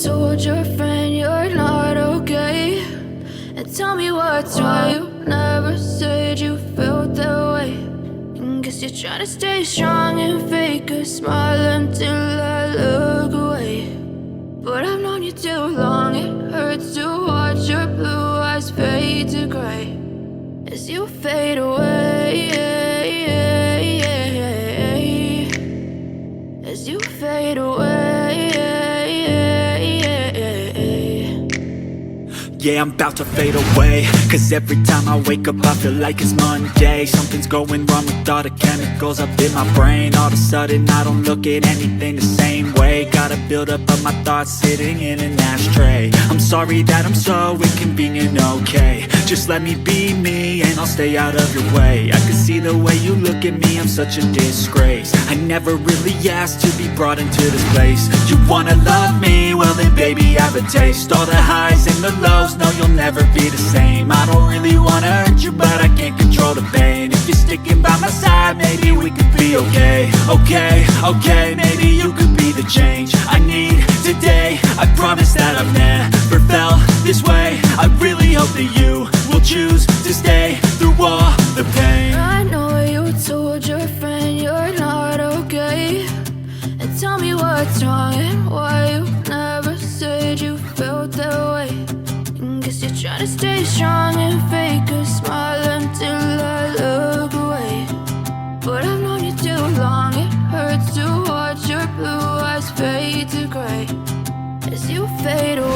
told your friend you're not okay? And tell me what's wrong, you never said you felt that way. And guess you're trying to stay strong and fake a smile until I look away. But I've known you too long, it hurts to watch your blue eyes fade to gray as you fade away, as you fade away. Yeah, I'm about to fade away, cause every time I wake up I feel like it's Monday. Something's going wrong with all the chemicals up in my brain. All of a sudden I don't look at anything the same way. Gotta build up of my thoughts sitting in an ashtray. I'm sorry that I'm so inconvenient, okay? Just let me be me and I'll stay out of your way. I can see the way you look at me, I'm such a disgrace. I never really asked to be brought into this place. You wanna love me? Well then baby have a taste. All the highs and the lows, no you'll never be the same. I don't really wanna hurt you but I can't control the pain. If you're sticking by my side maybe we could be okay. Okay, maybe you could be the change I need today. I promise that I've never felt this way. I really hope that you will choose to stay through all the pain. I know you told your friend you're not okay. And tell me what's wrong and why you never said you felt that way. And guess you're trying to stay strong and fake a smile until I look away. But I've known you too long, it hurts to watch your blue eyes fade to gray as you fade away.